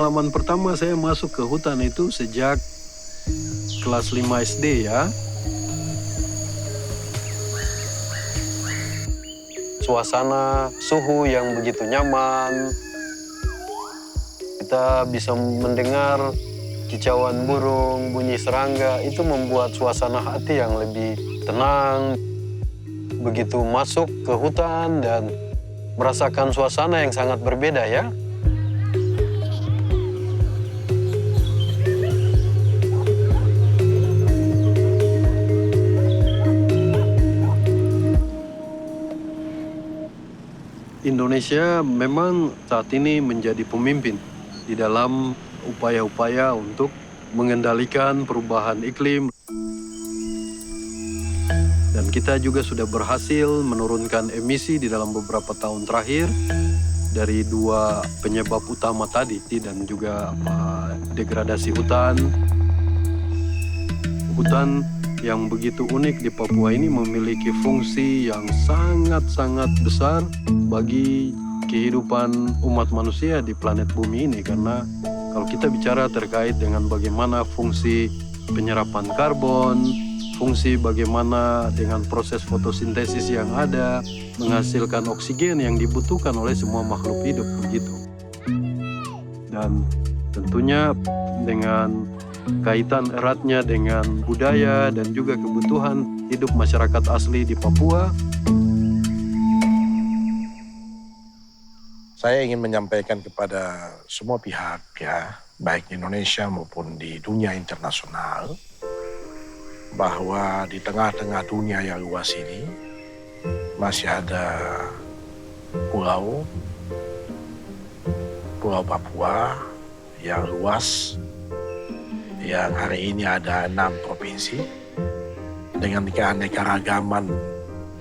pengalaman pertama saya masuk ke hutan itu sejak kelas 5 SD ya. Suasana, suhu yang begitu nyaman. Kita bisa mendengar kicauan burung, bunyi serangga, itu membuat suasana hati yang lebih tenang. Begitu masuk ke hutan dan merasakan suasana yang sangat berbeda ya. Indonesia memang saat ini menjadi pemimpin di dalam upaya-upaya untuk mengendalikan perubahan iklim. Dan kita juga sudah berhasil menurunkan emisi di dalam beberapa tahun terakhir dari dua penyebab utama tadi dan juga degradasi hutan. Hutan yang begitu unik di Papua ini memiliki fungsi yang sangat-sangat besar bagi kehidupan umat manusia di planet bumi ini. Karena kalau kita bicara terkait dengan bagaimana fungsi penyerapan karbon, fungsi bagaimana dengan proses fotosintesis yang ada, menghasilkan oksigen yang dibutuhkan oleh semua makhluk hidup begitu. Dan tentunya dengan kaitan eratnya dengan budaya dan juga kebutuhan hidup masyarakat asli di Papua. Saya ingin menyampaikan kepada semua pihak ya, baik di Indonesia maupun di dunia internasional, bahwa di tengah-tengah dunia yang luas ini masih ada pulau Papua yang luas, yang hari ini ada 6 provinsi dengan keanekaragaman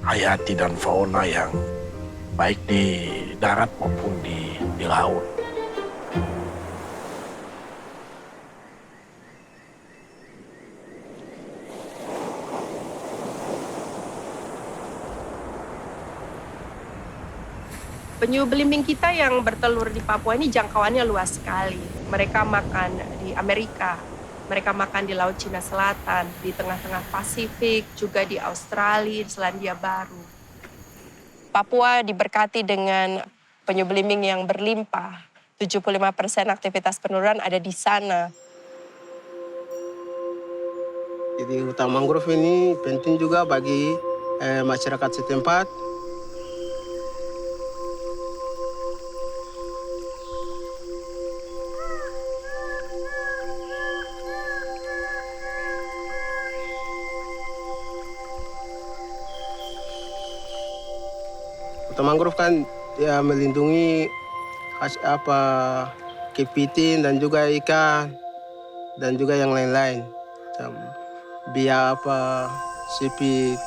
hayati dan fauna yang baik di darat maupun di laut. Penyu belimbing kita yang bertelur di Papua ini jangkauannya luas sekali. Mereka makan di Amerika, mereka makan di Laut Cina Selatan, di tengah-tengah Pasifik, juga di Australia, di Selandia Baru. Papua diberkati dengan penyu belimbing yang berlimpah. 75% aktivitas peneluran ada di sana. Jadi hutan mangrove ini penting juga bagi masyarakat setempat. Hutan mangrove kan ya melindungi kepiting dan juga ikan dan juga yang lain-lain. Biak sipit.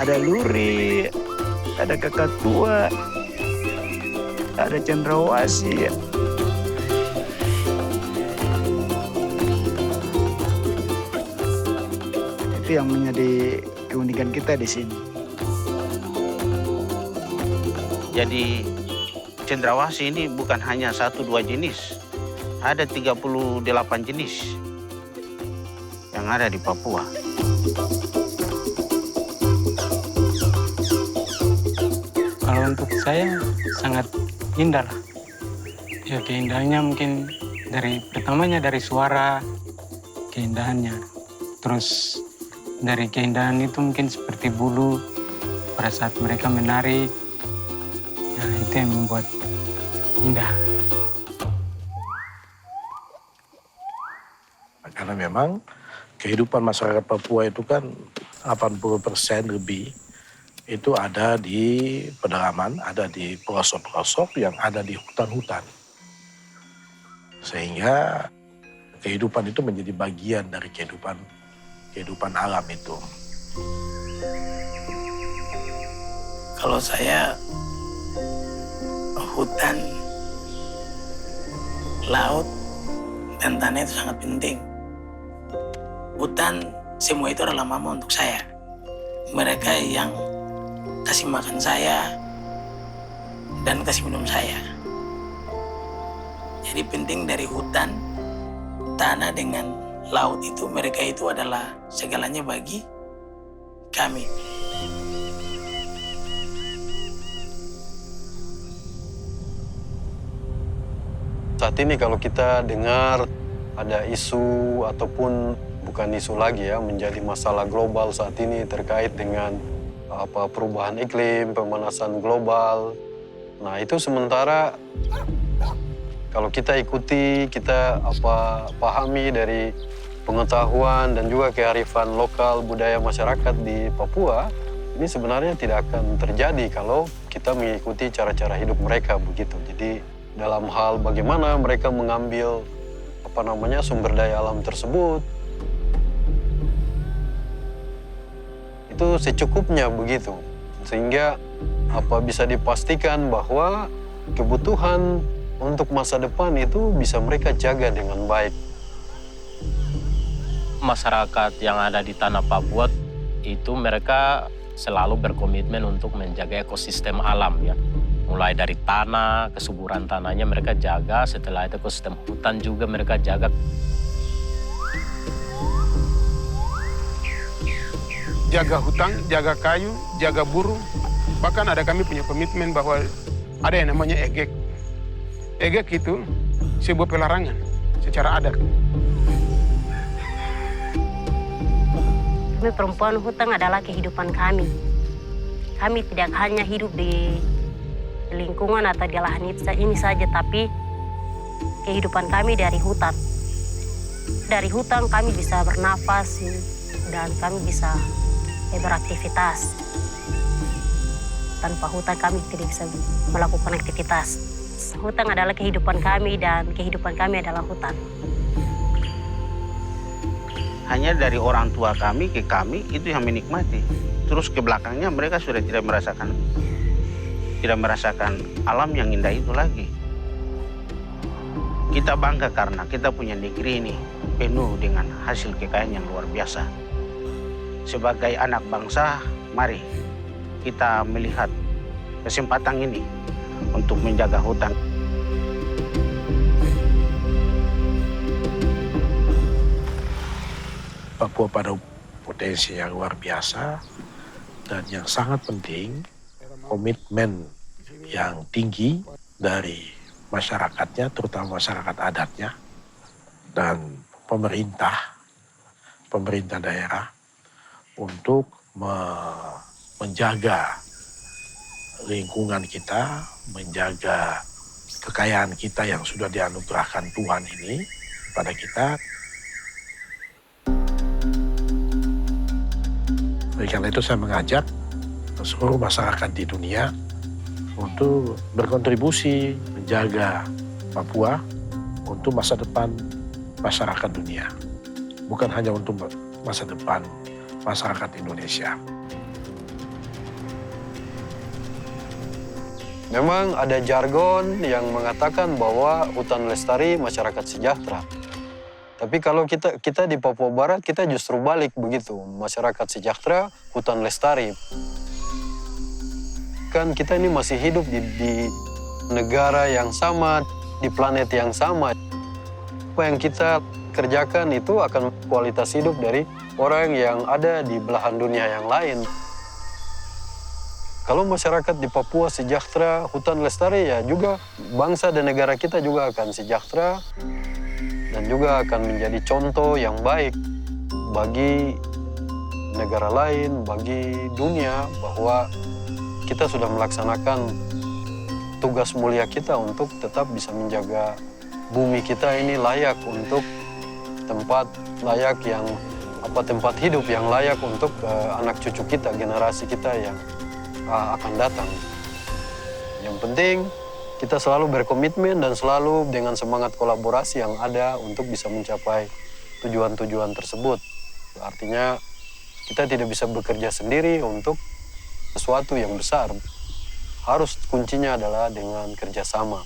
Ada luri, ada kakatua, ada cendrawasih. Itu yang menjadi keunikan kita di sini. Jadi cendrawasih ini bukan hanya 1-2 jenis, ada 38 jenis yang ada di Papua. Kalau untuk saya sangat indah lah. Ya keindahannya mungkin pertamanya dari suara, keindahannya. Terus dari keindahan itu mungkin seperti bulu pada saat mereka menari. Nah itu yang membuat indah. Karena memang kehidupan masyarakat Papua itu kan 80% lebih itu ada di pedalaman, ada di pelosok-pelosok yang ada di hutan-hutan. Sehingga kehidupan itu menjadi bagian dari kehidupan alam itu. Kalau saya, hutan, laut, dan tanah itu sangat penting. Hutan, semua itu adalah mama untuk saya. Mereka yang kasih makan saya dan kasih minum saya. Jadi penting dari hutan, tanah dengan laut itu, mereka itu adalah segalanya bagi kami. Saat ini kalau kita dengar ada isu ataupun bukan isu lagi ya, menjadi masalah global saat ini terkait dengan perubahan iklim, pemanasan global. Nah, itu sementara kalau kita ikuti, kita pahami dari pengetahuan dan juga kearifan lokal budaya masyarakat di Papua, ini sebenarnya tidak akan terjadi kalau kita mengikuti cara-cara hidup mereka begitu. Jadi dalam hal bagaimana mereka mengambil sumber daya alam tersebut, itu secukupnya begitu, sehingga bisa dipastikan bahwa kebutuhan untuk masa depan itu bisa mereka jaga dengan baik. Masyarakat yang ada di tanah Papua itu mereka selalu berkomitmen untuk menjaga ekosistem alam ya. Mulai dari tanah, kesuburan tanahnya mereka jaga, setelah itu ekosistem hutan juga mereka jaga. Jaga hutan, jaga kayu, jaga burung. Bahkan ada kami punya komitmen bahwa ada yang namanya egek. Egek itu sebuah pelarangan secara adat. Kami perempuan, hutan adalah kehidupan kami. Kami tidak hanya hidup di lingkungan atau di lahan ini saja, tapi kehidupan kami dari hutan. Dari hutan kami bisa bernafas dan kami bisa beraktivitas. Tanpa hutan kami tidak bisa melakukan aktivitas. Hutan adalah kehidupan kami dan kehidupan kami adalah hutan. Hanya dari orang tua kami ke kami itu yang menikmati. Terus ke belakangnya mereka sudah tidak merasakan alam yang indah itu lagi. Kita bangga karena kita punya negeri ini penuh dengan hasil kekayaan yang luar biasa. Sebagai anak bangsa, mari kita melihat kesempatan ini untuk menjaga hutan. Papua pada potensi yang luar biasa dan yang sangat penting, komitmen yang tinggi dari masyarakatnya, terutama masyarakat adatnya, dan pemerintah daerah untuk menjaga lingkungan kita, menjaga kekayaan kita yang sudah dianugerahkan Tuhan ini pada kita. Oleh karena itu saya mengajak seluruh masyarakat di dunia untuk berkontribusi menjaga Papua untuk masa depan masyarakat dunia. Bukan hanya untuk masa depan masyarakat Indonesia. Memang ada jargon yang mengatakan bahwa hutan lestari masyarakat sejahtera. Tapi kalau kita di Papua Barat, kita justru balik begitu. Masyarakat sejahtera, hutan lestari. Kan kita ini masih hidup di negara yang sama, di planet yang sama. Apa yang kita kerjakan itu akan kualitas hidup dari orang yang ada di belahan dunia yang lain. Kalau masyarakat di Papua sejahtera, hutan lestari, ya juga bangsa dan negara kita juga akan sejahtera dan juga akan menjadi contoh yang baik bagi negara lain, bagi dunia, bahwa kita sudah melaksanakan tugas mulia kita untuk tetap bisa menjaga bumi kita ini layak untuk tempat hidup yang layak untuk anak cucu kita, generasi kita yang akan datang. Yang penting kita selalu berkomitmen dan selalu dengan semangat kolaborasi yang ada untuk bisa mencapai tujuan-tujuan tersebut. Artinya kita tidak bisa bekerja sendiri untuk sesuatu yang besar. Harus kuncinya adalah dengan kerjasama.